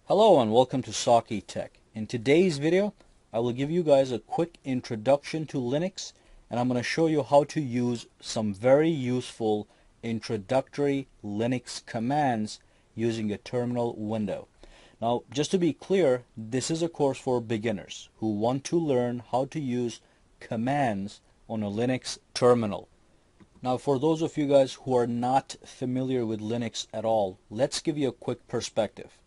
Hello and welcome to Saki Tech. In today's video, I will give you guys a quick introduction to Linux, and I'm going to show you how to use some very useful introductory Linux commands using a terminal window. Now, just to be clear, this is a course for beginners who want to learn how to use commands on a Linux terminal. Now, for those of you guys who are not familiar with Linux at all, let's give you a quick perspective.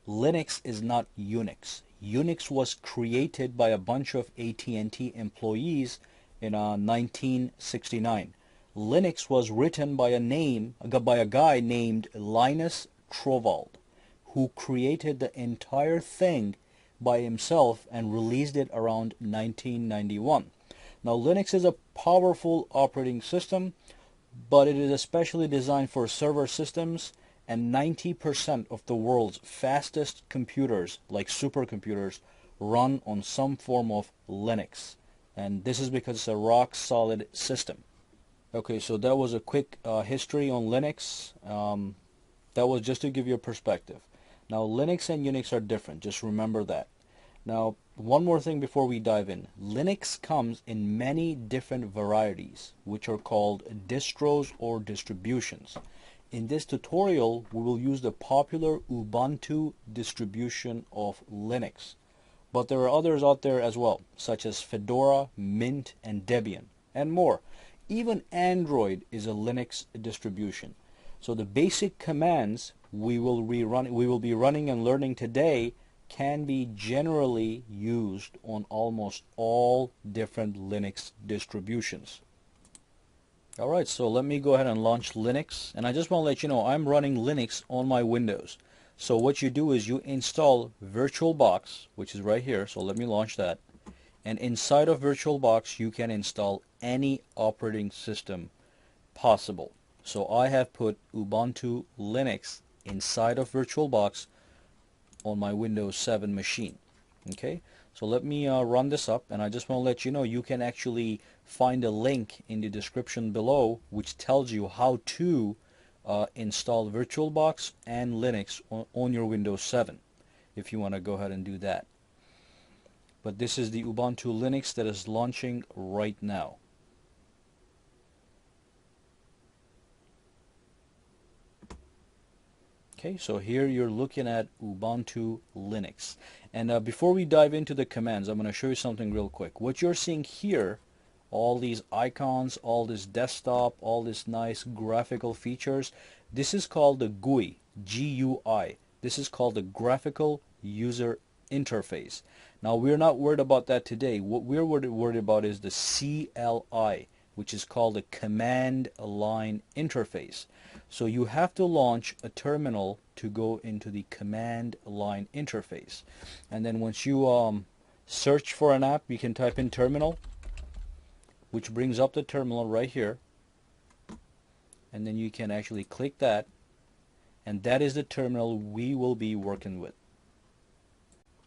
Linux is not Unix. Unix was created by a bunch of AT&T employees in 1969. Linux was written by a guy named Linus Torvald, who created the entire thing by himself and released it around 1991. Now, Linux is a powerful operating system, but it is especially designed for server systems, and 90% of the world's fastest computers, like supercomputers, run on some form of Linux. And this is because it's a rock-solid system. Okay, so that was a quick history on Linux. That was just to give you a perspective. Now, Linux and Unix are different. Just remember that. Now, one more thing before we dive in. Linux comes in many different varieties, which are called distros or distributions. In this tutorial, we will use the popular Ubuntu distribution of Linux. But there are others out there as well, such as Fedora, Mint, and Debian, and more. Even Android is a Linux distribution. So the basic commands we will be running and learning today can be generally used on almost all different Linux distributions. Alright, so let me go ahead and launch Linux, and I just want to let you know I'm running Linux on my Windows. So what you do is you install VirtualBox, which is right here, so let me launch that. And inside of VirtualBox you can install any operating system possible. So I have put Ubuntu Linux inside of VirtualBox on my Windows 7 machine. Okay, so let me run this up, and I just want to let you know you can actually find a link in the description below which tells you how to install VirtualBox and Linux on your Windows 7 if you want to go ahead and do that. But this is the Ubuntu Linux that is launching right now. Okay, so here you're looking at Ubuntu Linux. And before we dive into the commands, I'm going to show you something real quick. What you're seeing here, all these icons, all this desktop, all this nice graphical features, this is called the GUI, G-U-I. This is called the Graphical User Interface. Now, we're not worried about that today. What we're worried about is the CLI, which is called the Command Line Interface. So you have to launch a terminal to go into the Command Line Interface. And then once you search for an app, you can type in terminal, which brings up the terminal right here. And then you can actually click that, and that is the terminal we will be working with.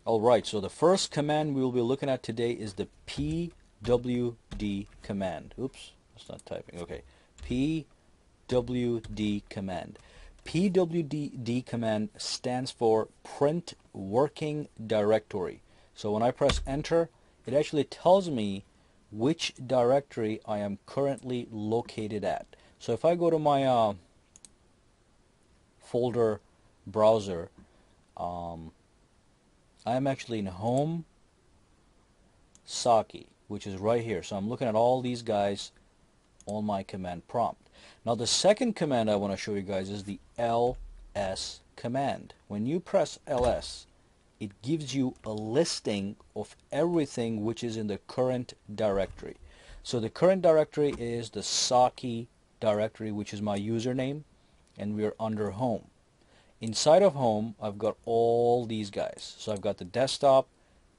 Alright, so the first command we will be looking at today is the pwd command. Oops, that's not typing. Okay, pwd command. pwd command stands for print working directory. So when I press enter, it actually tells me which directory I am currently located at. So if I go to my folder browser, I am actually in Home Saki, which is right here. So I'm looking at all these guys on my command prompt. Now the second command I want to show you guys is the ls command. When you press ls, it gives you a listing of everything which is in the current directory. So the current directory is the Saki directory, which is my username, and we're under Home. Inside of Home, I've got all these guys. So I've got the desktop,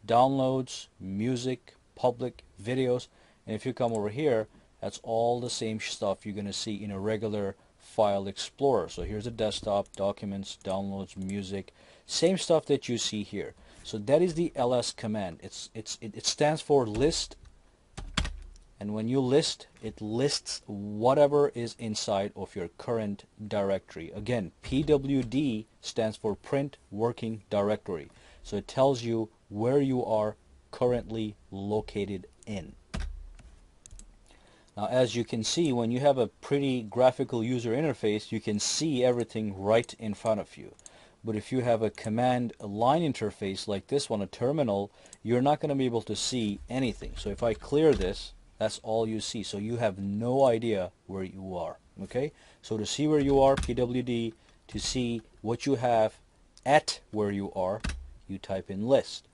downloads, music, public, videos, and if you come over here, that's all the same stuff you're going to see in a regular file explorer. So here's the desktop, documents, downloads, music, same stuff that you see here. So that is the ls command. It stands for list And when you list, it lists whatever is inside of your current directory. Again, PWD stands for Print Working Directory. So it tells you where you are currently located in. Now, as you can see, when you have a pretty graphical user interface, you can see everything right in front of you. But if you have a command line interface like this one, a terminal, you're not going to be able to see anything. So if I clear this, that's all you see. So you have no idea where you are. Okay? So to see where you are, PWD, to see what you have at where you are, you type in list.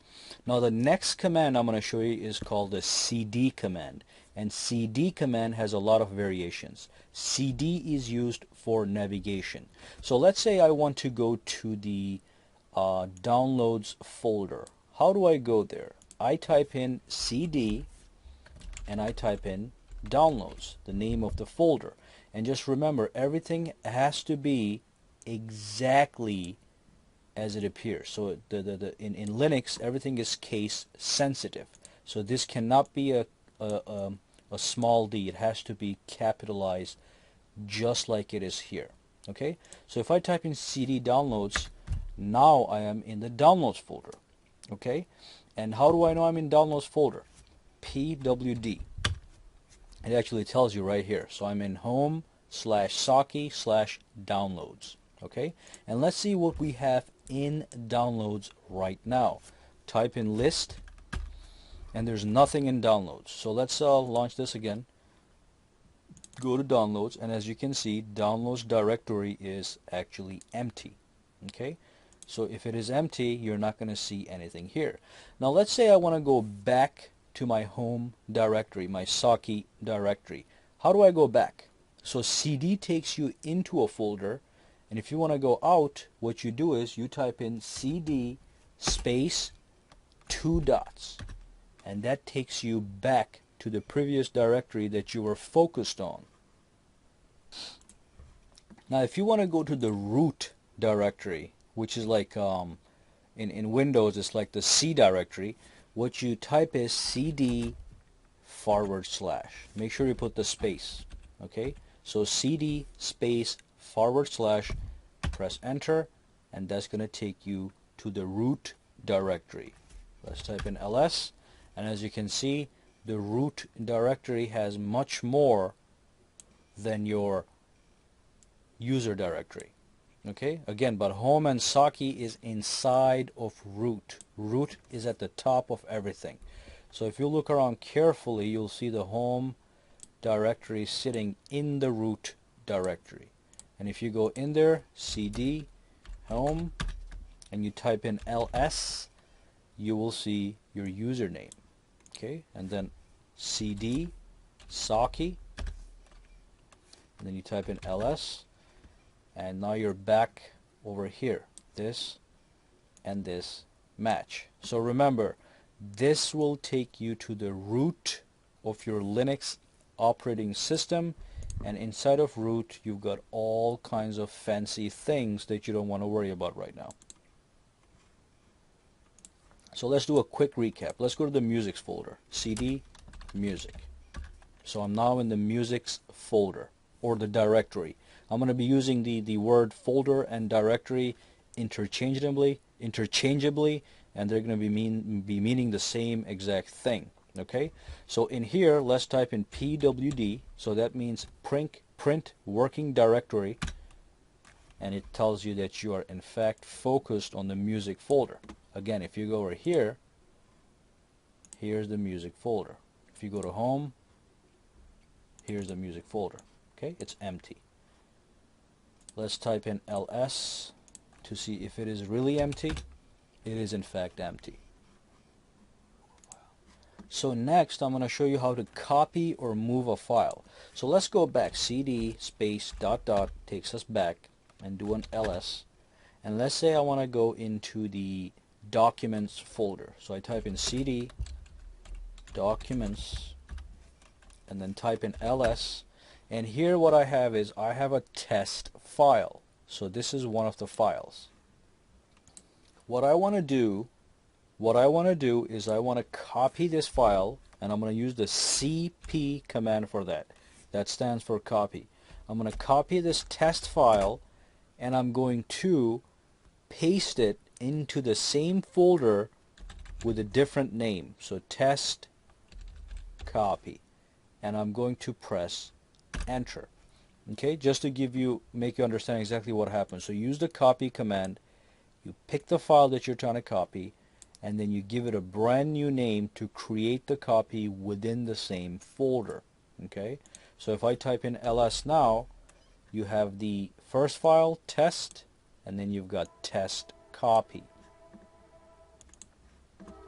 Now the next command I'm going to show you is called the CD command. And CD command has a lot of variations. CD is used for navigation. So let's say I want to go to the downloads folder. How do I go there? I type in CD and I type in downloads, the name of the folder. And just remember, everything has to be exactly as it appears. So in Linux, everything is case sensitive. So this cannot be a small d. It has to be capitalized just like it is here. Okay? So if I type in CD downloads, now I am in the downloads folder. Okay? And how do I know I'm in downloads folder? PWD. It actually tells you right here. So I'm in home/Saki/downloads. Okay? And let's see what we have in downloads right now. Type in list, and there's nothing in downloads. So let's launch this again. Go to downloads, and as you can see, downloads directory is actually empty. Okay? So if it is empty, you're not going to see anything here. Now let's say I want to go back to my home directory, my Saki directory. How do I go back? So CD takes you into a folder, and if you want to go out, what you do is you type in CD space 2 dots, and that takes you back to the previous directory that you were focused on. Now if you want to go to the root directory, which is like in Windows it's like the C directory, what you type is CD /. Make sure you put the space. Okay, so CD space /, press enter, and that's going to take you to the root directory. Let's type in ls, and as you can see, the root directory has much more than your user directory. Okay, again, but home and Saki is inside of root. Root is at the top of everything. So if you look around carefully, you'll see the home directory sitting in the root directory. And if you go in there, CD home, and you type in ls, you will see your username. Okay, and then CD Saki, and then you type in ls, and now you're back over here. This and this match. So remember, this will take you to the root of your Linux operating system, and inside of root you've got all kinds of fancy things that you don't want to worry about right now. So let's do a quick recap. Let's go to the music folder, CD music. So I'm now in the musics folder, or the directory. I'm going to be using the word folder and directory interchangeably, and they're going to be meaning the same exact thing. Okay, so in here, let's type in PWD. So that means print working directory, and it tells you that you are in fact focused on the music folder. Again, if you go over here, here's the music folder. If you go to home, here's the music folder. Okay, it's empty. Let's type in ls to see if it is really empty. It is in fact empty. So next I'm going to show you how to copy or move a file. So let's go back. CD space ... takes us back, and do an ls. And let's say I want to go into the documents folder. So I type in CD documents and then type in ls. And here what I have is I have a test file. So this is one of the files. What I want to do is I want to copy this file and I'm going to use the CP command for that. That stands for copy. I'm going to copy this test file, and I'm going to paste it into the same folder with a different name. So test copy, and I'm going to press enter. Okay, just to make you understand exactly what happens. So use the copy command, you pick the file that you're trying to copy, and then you give it a brand new name to create the copy within the same folder. Okay, so if I type in ls now, you have the first file, test, and then you've got test copy.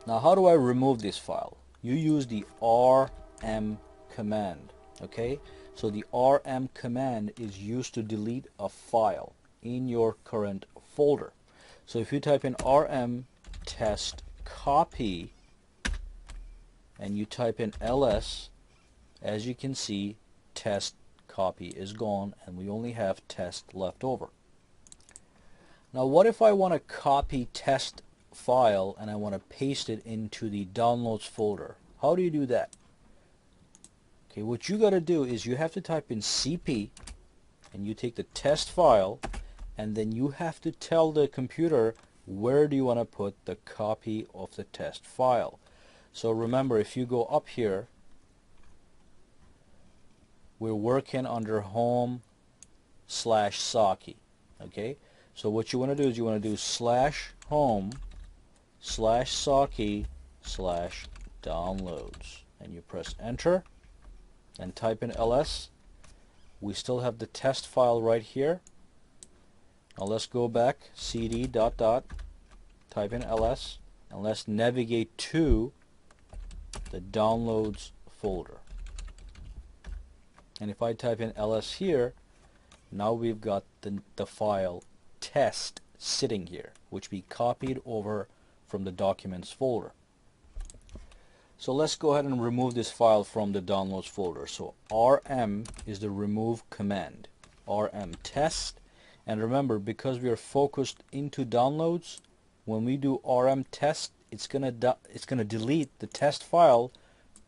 Now how do I remove this file? You use the rm command. Okay, so the rm command is used to delete a file in your current folder. So if you type in rm test copy and you type in ls, as you can see, test copy is gone and we only have test left over. Now what if I want to copy test file and I want to paste it into the downloads folder? How do you do that? Okay, what you got to do is you have to type in CP and you take the test file, and then you have to tell the computer where do you want to put the copy of the test file. So remember, if you go up here, we're working under home/Saki. Okay, so what you want to do is you want to do /home/Saki/downloads, and you press enter and type in ls. We still have the test file right here. Now let's go back, cd ... type in ls, and let's navigate to the downloads folder. And if I type in ls here, now we've got the file test sitting here, which we copied over from the documents folder. So let's go ahead and remove this file from the downloads folder. So rm is the remove command, rm test, and remember, because we are focused into downloads, when we do rm test, it's gonna delete the test file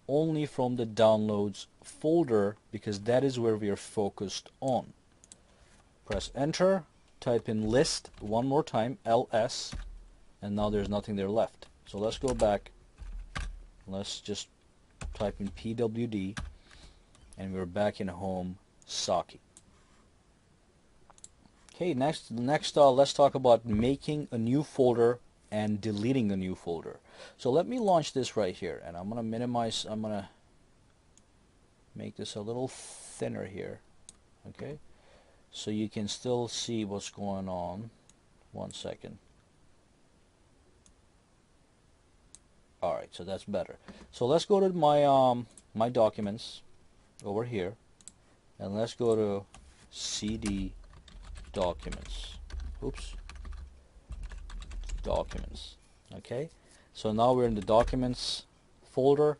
only from the downloads folder, because that is where we are focused on. Press enter, type in list one more time, ls, and now there's nothing there left. So let's go back. Let's just type in pwd, and we're back in home Saki. Okay, next let's talk about making a new folder and deleting a new folder. So let me launch this right here, and I'm gonna minimize, I'm gonna make this a little thinner here, okay, so you can still see what's going on. One second. Alright, so that's better. So let's go to my my documents over here, and let's go to CD documents. Oops. Documents. Okay, so now we're in the documents folder,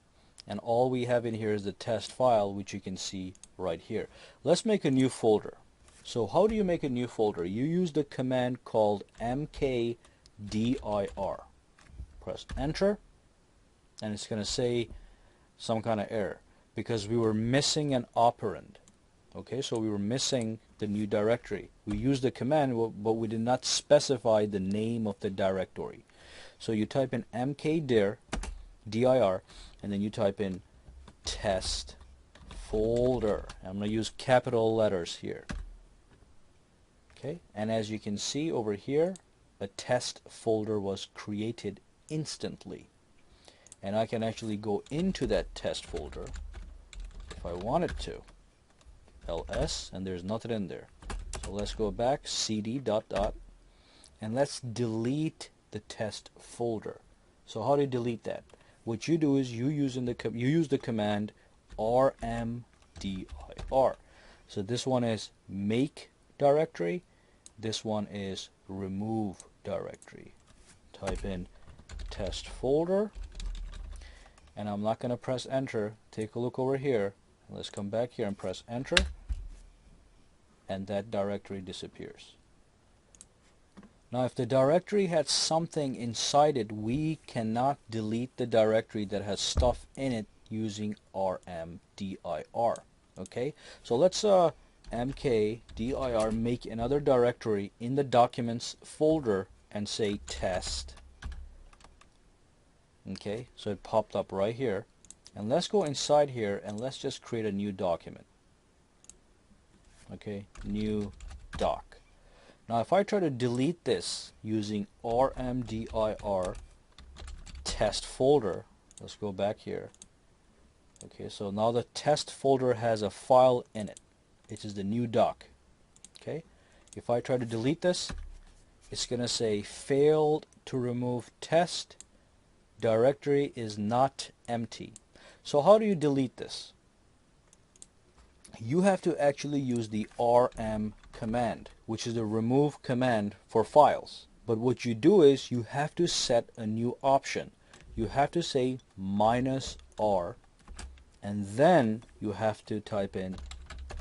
and all we have in here is the test file, which you can see right here. Let's make a new folder. So how do you make a new folder? You use the command called mkdir. Press enter, and it's going to say some kind of error because we were missing an operand. Okay, so we were missing the new directory. We used the command, but we did not specify the name of the directory. So you type in mkdir, dir, and then you type in test folder. I'm going to use capital letters here. Okay, and as you can see over here, a test folder was created instantly. And I can actually go into that test folder if I wanted to. ls, and there's nothing in there. So let's go back, cd ... and let's delete the test folder. So how do you delete that? What you do is you use the command rmdir. So this one is make directory, this one is remove directory. Type in test folder, and I'm not going to press enter. Take a look over here. Let's come back here and press enter, and that directory disappears. Now if the directory had something inside it, we cannot delete the directory that has stuff in it using rmdir. Okay, so let's mkdir make another directory in the documents folder and say test. Okay, so it popped up right here, and let's go inside here and let's just create a new document. Okay, new doc. Now if I try to delete this using rmdir test folder, let's go back here. Okay, so now the test folder has a file in it. It is the new doc. Okay, if I try to delete this, it's going to say failed to remove test, directory is not empty. So how do you delete this? You have to actually use the rm command, which is the remove command for files. But what you do is you have to set a new option. You have to say -r, and then you have to type in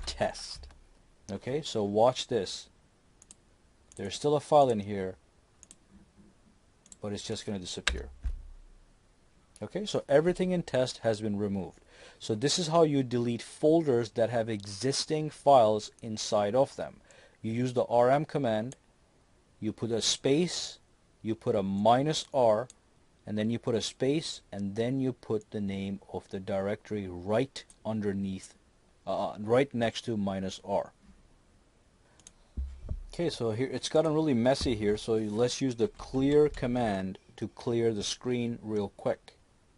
test. Okay, so watch this. There's still a file in here, but it's just going to disappear. Okay, so everything in test has been removed. So this is how you delete folders that have existing files inside of them. You use the rm command, you put a space, you put a -r, and then you put a space, and then you put the name of the directory right underneath, right next to -r. Okay, so here it's gotten really messy here, so let's use the clear command to clear the screen real quick.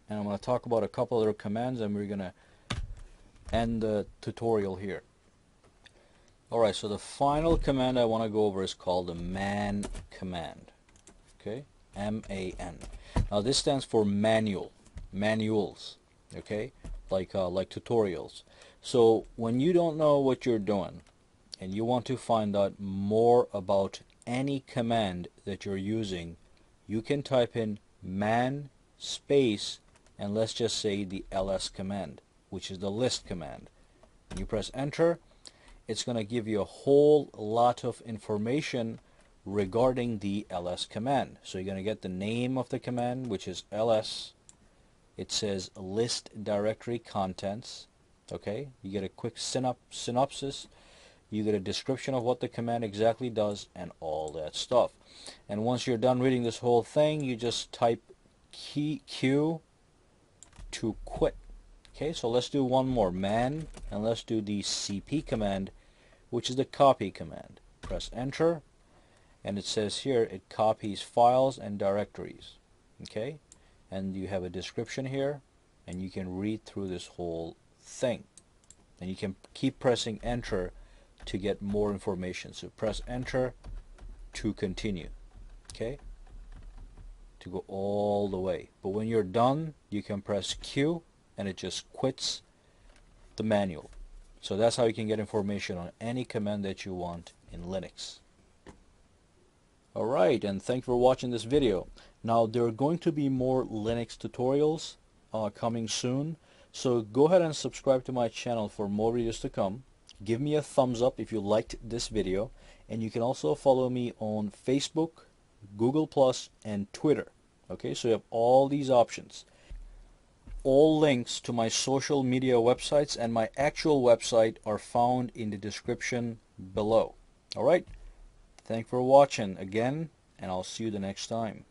And I'm going to talk about a couple other commands, and we're going to end the tutorial here. Alright, so the final command I want to go over is called the man command. Okay, M-A-N. Now this stands for manuals. Okay, like tutorials. So when you don't know what you're doing and you want to find out more about any command that you're using, you can type in man space and let's just say the ls command, which is the list command. When you press enter, it's going to give you a whole lot of information regarding the ls command. So you're going to get the name of the command, which is ls. It says list directory contents. Okay, you get a quick synopsis. You get a description of what the command exactly does and all that stuff. And once you're done reading this whole thing, you just type Q to quit. Okay, so let's do one more, man, and let's do the cp command, which is the copy command. Press enter, and it says here it copies files and directories. Okay, and you have a description here, and you can read through this whole thing, and you can keep pressing enter to get more information. So press enter to continue. Okay, to go all the way. But when you're done, you can press Q and it just quits the manual. So that's how you can get information on any command that you want in Linux. Alright, and thanks for watching this video. Now there are going to be more Linux tutorials coming soon, so go ahead and subscribe to my channel for more videos to come. Give me a thumbs up if you liked this video, and you can also follow me on Facebook, Google+, and Twitter. Okay, so you have all these options. All links to my social media websites and my actual website are found in the description below. Alright, thanks for watching again, and I'll see you the next time.